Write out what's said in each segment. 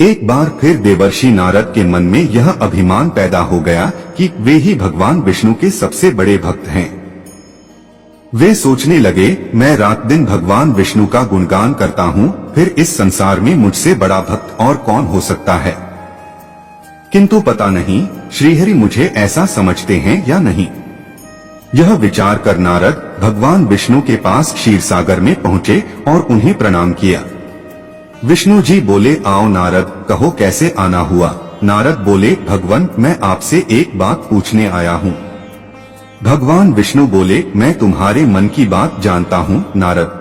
एक बार फिर देवर्षि नारद के मन में यह अभिमान पैदा हो गया कि वे ही भगवान विष्णु के सबसे बड़े भक्त हैं। वे सोचने लगे, मैं रात दिन भगवान विष्णु का गुणगान करता हूँ, फिर इस संसार में मुझसे बड़ा भक्त और कौन हो सकता है। किंतु पता नहीं श्रीहरि मुझे ऐसा समझते हैं या नहीं। यह विचार कर नारद भगवान विष्णु के पास क्षीर सागर में पहुँचे और उन्हें प्रणाम किया। विष्णु जी बोले, आओ नारद, कहो कैसे आना हुआ। नारद बोले, भगवान मैं आपसे एक बात पूछने आया हूँ। भगवान विष्णु बोले, मैं तुम्हारे मन की बात जानता हूँ नारद,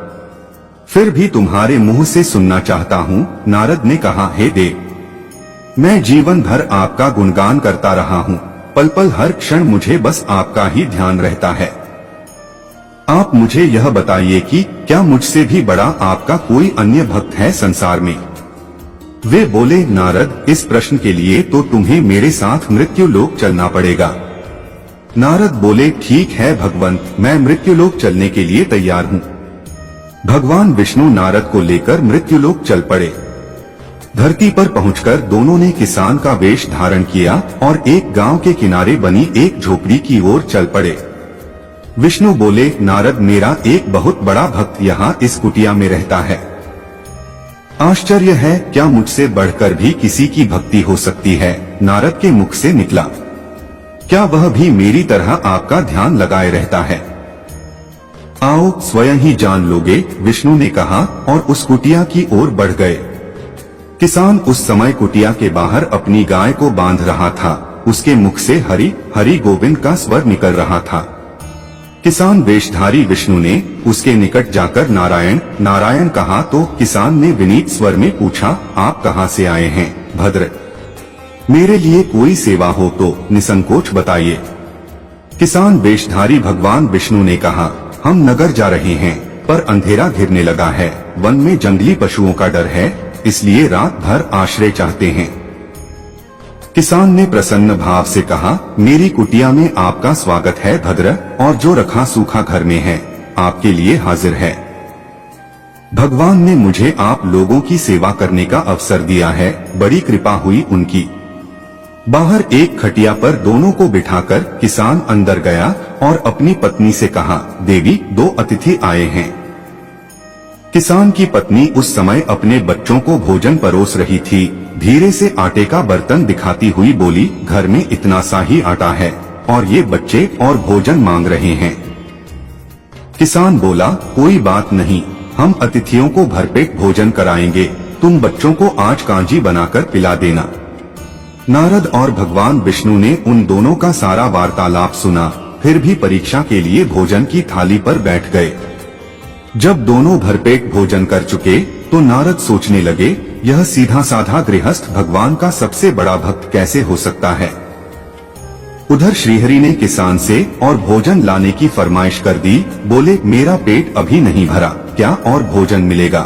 फिर भी तुम्हारे मुंह से सुनना चाहता हूँ। नारद ने कहा, हे देव, मैं जीवन भर आपका गुणगान करता रहा हूँ, पल पल हर क्षण मुझे बस आपका ही ध्यान रहता है। आप मुझे यह बताइए कि क्या मुझसे भी बड़ा आपका कोई अन्य भक्त है संसार में। वे बोले, नारद इस प्रश्न के लिए तो तुम्हें मेरे साथ मृत्युलोक चलना पड़ेगा। नारद बोले, ठीक है भगवंत, मैं मृत्युलोक चलने के लिए तैयार हूँ। भगवान विष्णु नारद को लेकर मृत्युलोक चल पड़े। धरती पर पहुंचकर दोनों ने किसान का वेश धारण किया और एक गांव के किनारे बनी एक झोपड़ी की ओर चल पड़े। विष्णु बोले, नारद मेरा एक बहुत बड़ा भक्त यहाँ इस कुटिया में रहता है। आश्चर्य है, क्या मुझसे बढ़कर भी किसी की भक्ति हो सकती है। नारद के मुख से निकला, क्या वह भी मेरी तरह आपका ध्यान लगाए रहता है। आओ स्वयं ही जान लोगे, विष्णु ने कहा और उस कुटिया की ओर बढ़ गए। किसान उस समय कुटिया के बाहर अपनी गाय को बांध रहा था। उसके मुख से हरि हरि गोविंद का स्वर निकल रहा था। किसान वेशधारी विष्णु ने उसके निकट जाकर नारायण नारायण कहा तो किसान ने विनीत स्वर में पूछा, आप कहाँ से आए हैं भद्र, मेरे लिए कोई सेवा हो तो निसंकोच बताइए। किसान वेशधारी भगवान विष्णु ने कहा, हम नगर जा रहे हैं, पर अंधेरा घिरने लगा है, वन में जंगली पशुओं का डर है, इसलिए रात भर आश्रय चाहते हैं। किसान ने प्रसन्न भाव से कहा, मेरी कुटिया में आपका स्वागत है भद्र, और जो रखा सूखा घर में है आपके लिए हाजिर है। भगवान ने मुझे आप लोगों की सेवा करने का अवसर दिया है, बड़ी कृपा हुई उनकी। बाहर एक खटिया पर दोनों को बिठाकर किसान अंदर गया और अपनी पत्नी से कहा, देवी दो अतिथि आए हैं। किसान की पत्नी उस समय अपने बच्चों को भोजन परोस रही थी। धीरे से आटे का बर्तन दिखाती हुई बोली, घर में इतना सा ही आटा है और ये बच्चे और भोजन मांग रहे हैं। किसान बोला, कोई बात नहीं, हम अतिथियों को भरपेट भोजन कराएंगे, तुम बच्चों को आज कांजी बनाकर पिला देना। नारद और भगवान विष्णु ने उन दोनों का सारा वार्तालाप सुना, फिर भी परीक्षा के लिए भोजन की थाली पर बैठ गए। जब दोनों भरपेट भोजन कर चुके तो नारद सोचने लगे, यह सीधा साधा गृहस्थ भगवान का सबसे बड़ा भक्त कैसे हो सकता है। उधर श्रीहरि ने किसान से और भोजन लाने की फरमाइश कर दी। बोले, मेरा पेट अभी नहीं भरा, क्या और भोजन मिलेगा।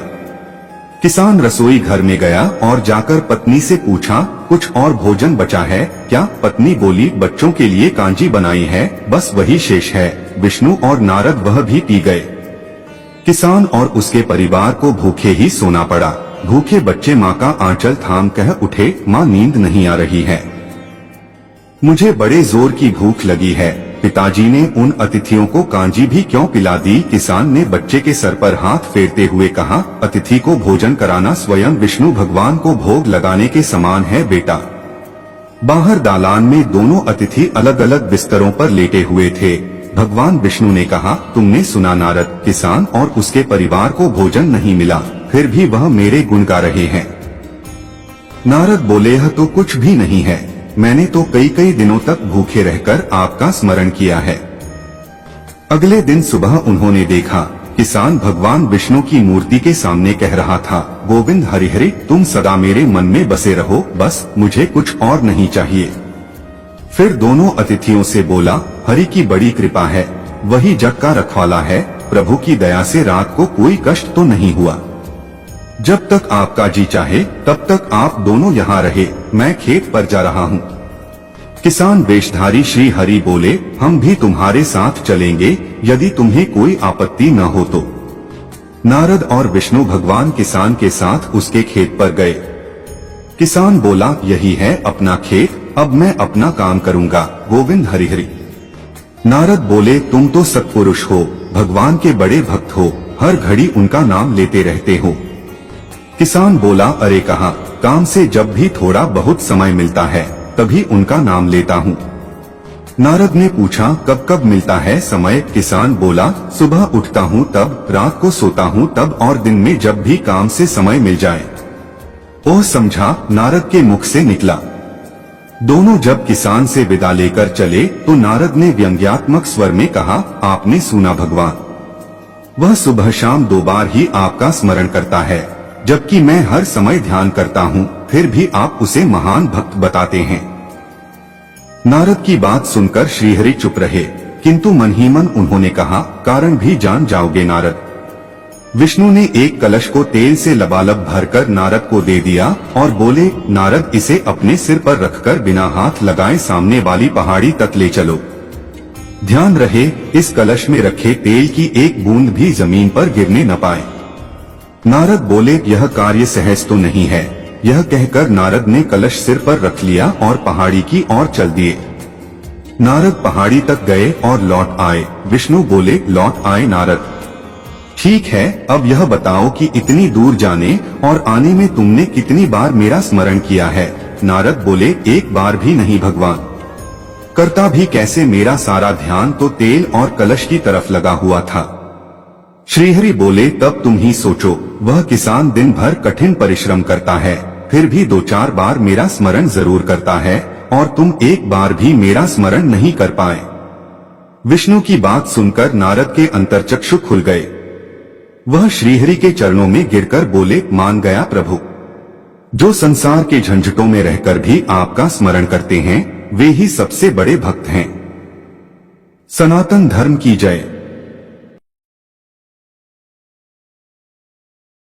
किसान रसोई घर में गया और जाकर पत्नी से पूछा, कुछ और भोजन बचा है क्या। पत्नी बोली, बच्चों के लिए कांजी बनाई है, बस वही शेष है। विष्णु और नारद वह भी पी गए। किसान और उसके परिवार को भूखे ही सोना पड़ा। भूखे बच्चे माँ का आंचल थाम कह उठे, माँ नींद नहीं आ रही है, मुझे बड़े जोर की भूख लगी है। पिताजी ने उन अतिथियों को कांजी भी क्यों पिला दी। किसान ने बच्चे के सर पर हाथ फेरते हुए कहा, अतिथि को भोजन कराना स्वयं विष्णु भगवान को भोग लगाने के समान है बेटा। बाहर दालान में दोनों अतिथि अलग अलग बिस्तरों पर लेटे हुए थे। भगवान विष्णु ने कहा, तुमने सुना नारद, किसान और उसके परिवार को भोजन नहीं मिला, फिर भी वह मेरे गुण गा रहे हैं। नारद बोले, यह तो कुछ भी नहीं है, मैंने तो कई कई दिनों तक भूखे रहकर आपका स्मरण किया है। अगले दिन सुबह उन्होंने देखा, किसान भगवान विष्णु की मूर्ति के सामने कह रहा था, गोविंद हरिहरि तुम सदा मेरे मन में बसे रहो, बस मुझे कुछ और नहीं चाहिए। फिर दोनों अतिथियों से बोला, हरि की बड़ी कृपा है, वही जग का रखवाला है, प्रभु की दया से रात को कोई कष्ट तो नहीं हुआ। जब तक आपका जी चाहे तब तक आप दोनों यहाँ रहे, मैं खेत पर जा रहा हूँ। किसान वेशधारी श्री हरि बोले, हम भी तुम्हारे साथ चलेंगे, यदि तुम्हें कोई आपत्ति न हो तो। नारद और विष्णु भगवान किसान के साथ उसके खेत पर गए। किसान बोला, यही है अपना खेत, अब मैं अपना काम करूंगा। गोविंद हरि हरि। नारद बोले, तुम तो सत्पुरुष हो, भगवान के बड़े भक्त हो, हर घड़ी उनका नाम लेते रहते हो। किसान बोला, अरे कहाँ, काम से जब भी थोड़ा बहुत समय मिलता है तभी उनका नाम लेता हूँ। नारद ने पूछा, कब कब मिलता है समय? किसान बोला, सुबह उठता हूँ तब, रात को सोता हूँ तब, और दिन में जब भी काम से समय मिल जाए। ओह समझा, नारद के मुख से निकला। दोनों जब किसान से विदा लेकर चले तो नारद ने व्यंग्यात्मक स्वर में कहा, आपने सुना भगवान, वह सुबह शाम 2 बार ही आपका स्मरण करता है, जबकि मैं हर समय ध्यान करता हूँ, फिर भी आप उसे महान भक्त बताते हैं। नारद की बात सुनकर श्रीहरि चुप रहे, किंतु मन ही मन उन्होंने कहा, कारण भी जान जाओगे नारद। विष्णु ने एक कलश को तेल से लबालब भरकर नारद को दे दिया और बोले, नारद इसे अपने सिर पर रखकर बिना हाथ लगाए सामने वाली पहाड़ी तक ले चलो। ध्यान रहे इस कलश में रखे तेल की एक बूंद भी जमीन पर गिरने न पाए। नारद बोले, यह कार्य सहज तो नहीं है। यह कहकर नारद ने कलश सिर पर रख लिया और पहाड़ी की ओर चल दिए। नारद पहाड़ी तक गए और लौट आए। विष्णु बोले, लौट आए नारद, ठीक है, अब यह बताओ कि इतनी दूर जाने और आने में तुमने कितनी बार मेरा स्मरण किया है? नारद बोले, एक बार भी नहीं भगवान। करता भी कैसे, मेरा सारा ध्यान तो तेल और कलश की तरफ लगा हुआ था। श्रीहरि बोले, तब तुम ही सोचो, वह किसान दिन भर कठिन परिश्रम करता है, फिर भी 2-4 बार मेरा स्मरण जरूर करता है, और तुम एक बार भी मेरा स्मरण नहीं कर पाए। विष्णु की बात सुनकर नारद के अंतर्चक्षु खुल गए। वह श्रीहरि के चरणों में गिरकर बोले, मान गया प्रभु। जो संसार के झंझटों में रहकर भी आपका स्मरण करते हैं, वे ही सबसे बड़े भक्त हैं। सनातन धर्म की जय।